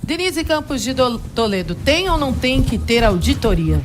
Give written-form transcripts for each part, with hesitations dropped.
Denise Campos de Toledo, tem ou não tem que ter auditoria?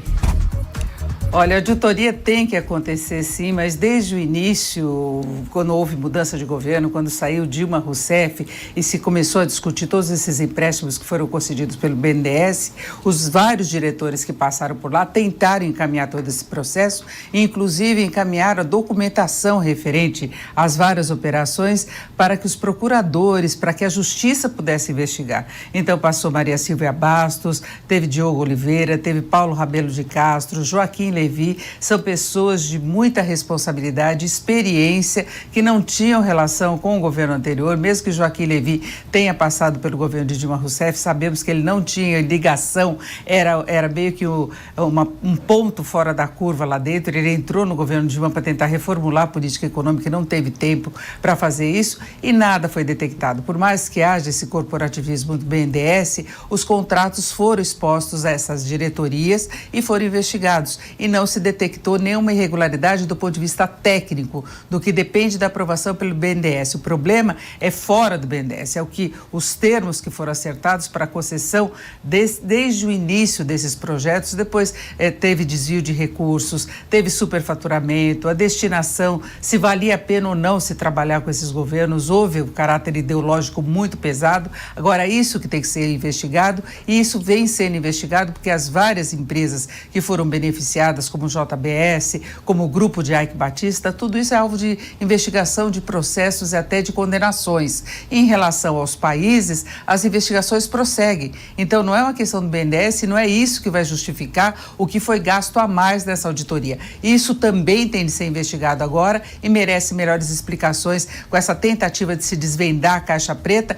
Olha, a auditoria tem que acontecer sim, mas desde o início, quando houve mudança de governo, quando saiu Dilma Rousseff e se começou a discutir todos esses empréstimos que foram concedidos pelo BNDES, os vários diretores que passaram por lá tentaram encaminhar todo esse processo, inclusive encaminharam a documentação referente às várias operações para que os procuradores, para que a justiça pudesse investigar. Então passou Maria Silvia Bastos, teve Diogo Oliveira, teve Paulo Rabelo de Castro, Joaquim Levy, são pessoas de muita responsabilidade, experiência, que não tinham relação com o governo anterior, mesmo que Joaquim Levy tenha passado pelo governo de Dilma Rousseff, sabemos que ele não tinha ligação, era meio que um ponto fora da curva lá dentro. Ele entrou no governo de Dilma para tentar reformular a política econômica e não teve tempo para fazer isso e nada foi detectado. Por mais que haja esse corporativismo do BNDES, os contratos foram expostos a essas diretorias e foram investigados. E não se detectou nenhuma irregularidade do ponto de vista técnico, do que depende da aprovação pelo BNDES. O problema é fora do BNDES, é os termos que foram acertados para a concessão desde o início desses projetos. Depois teve desvio de recursos, teve superfaturamento, a destinação, se valia a pena ou não se trabalhar com esses governos, houve um caráter ideológico muito pesado. Agora, isso que tem que ser investigado, e isso vem sendo investigado porque as várias empresas que foram beneficiadas, como o JBS, como o grupo de Eike Batista, tudo isso é alvo de investigação, de processos e até de condenações. Em relação aos países, as investigações prosseguem. Então, não é uma questão do BNDES, não é isso que vai justificar o que foi gasto a mais nessa auditoria. Isso também tem de ser investigado agora e merece melhores explicações com essa tentativa de se desvendar a caixa preta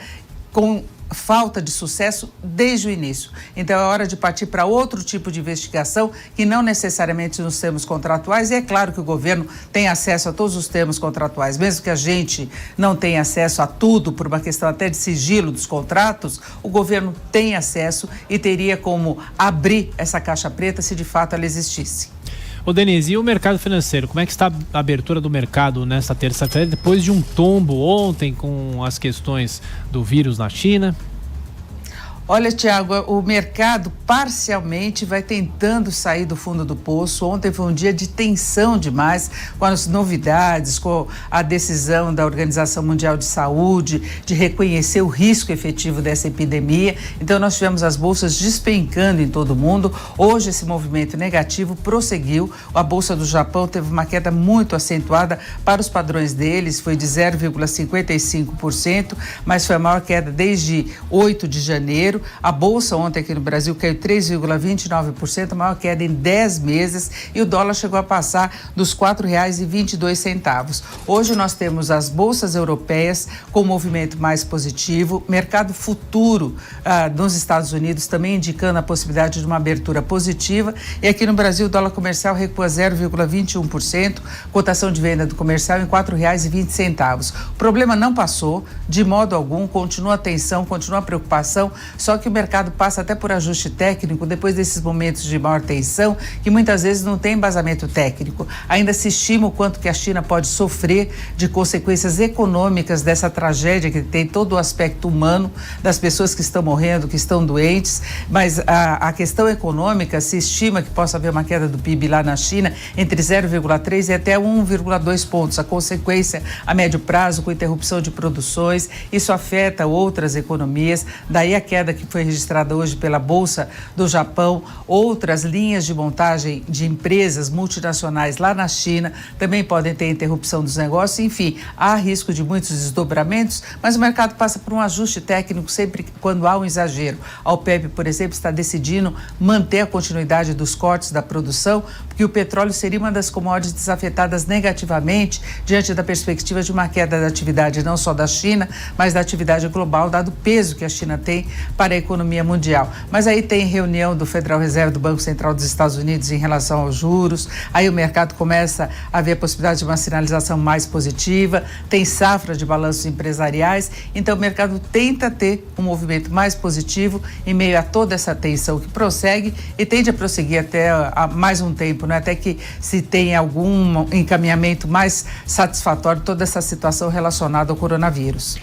com falta de sucesso desde o início. Então é hora de partir para outro tipo de investigação que não necessariamente nos termos contratuais, e é claro que o governo tem acesso a todos os termos contratuais, mesmo que a gente não tenha acesso a tudo por uma questão até de sigilo dos contratos, o governo tem acesso e teria como abrir essa caixa preta se de fato ela existisse. Ô Denise, e o mercado financeiro? Como é que está a abertura do mercado nesta terça-feira, depois de um tombo ontem com as questões do vírus na China? Olha, Tiago, o mercado parcialmente vai tentando sair do fundo do poço. Ontem foi um dia de tensão demais, com as novidades, com a decisão da Organização Mundial de Saúde de reconhecer o risco efetivo dessa epidemia. Então, nós tivemos as bolsas despencando em todo o mundo. Hoje, esse movimento negativo prosseguiu. A Bolsa do Japão teve uma queda muito acentuada para os padrões deles, foi de 0,55%, mas foi a maior queda desde 8 de janeiro. A Bolsa ontem aqui no Brasil caiu 3,29%, a maior queda em 10 meses, e o dólar chegou a passar dos R$ 4,22. Hoje nós temos as bolsas europeias com movimento mais positivo, mercado futuro nos Estados Unidos também indicando a possibilidade de uma abertura positiva, e aqui no Brasil o dólar comercial recua 0,21%, cotação de venda do comercial em R$ 4,20. O problema não passou de modo algum, continua a tensão, continua a preocupação, só que o mercado passa até por ajuste técnico depois desses momentos de maior tensão, que muitas vezes não tem embasamento técnico. Ainda se estima o quanto que a China pode sofrer de consequências econômicas dessa tragédia que tem todo o aspecto humano das pessoas que estão morrendo, que estão doentes, mas a questão econômica se estima que possa haver uma queda do PIB lá na China entre 0,3 e até 1,2 pontos. A consequência a médio prazo, com interrupção de produções, isso afeta outras economias, daí a queda que foi registrada hoje pela Bolsa do Japão. Outras linhas de montagem de empresas multinacionais lá na China também podem ter interrupção dos negócios. Enfim, há risco de muitos desdobramentos, mas o mercado passa por um ajuste técnico sempre quando há um exagero. A OPEP, por exemplo, está decidindo manter a continuidade dos cortes da produção, porque o petróleo seria uma das commodities afetadas negativamente diante da perspectiva de uma queda da atividade não só da China, mas da atividade global, dado o peso que a China tem para a economia mundial. Mas aí tem reunião do Federal Reserve, do Banco Central dos Estados Unidos em relação aos juros, aí o mercado começa a ver a possibilidade de uma sinalização mais positiva, tem safra de balanços empresariais, então o mercado tenta ter um movimento mais positivo em meio a toda essa tensão que prossegue e tende a prosseguir até mais um tempo, né? Até que se tenha algum encaminhamento mais satisfatório toda essa situação relacionada ao coronavírus.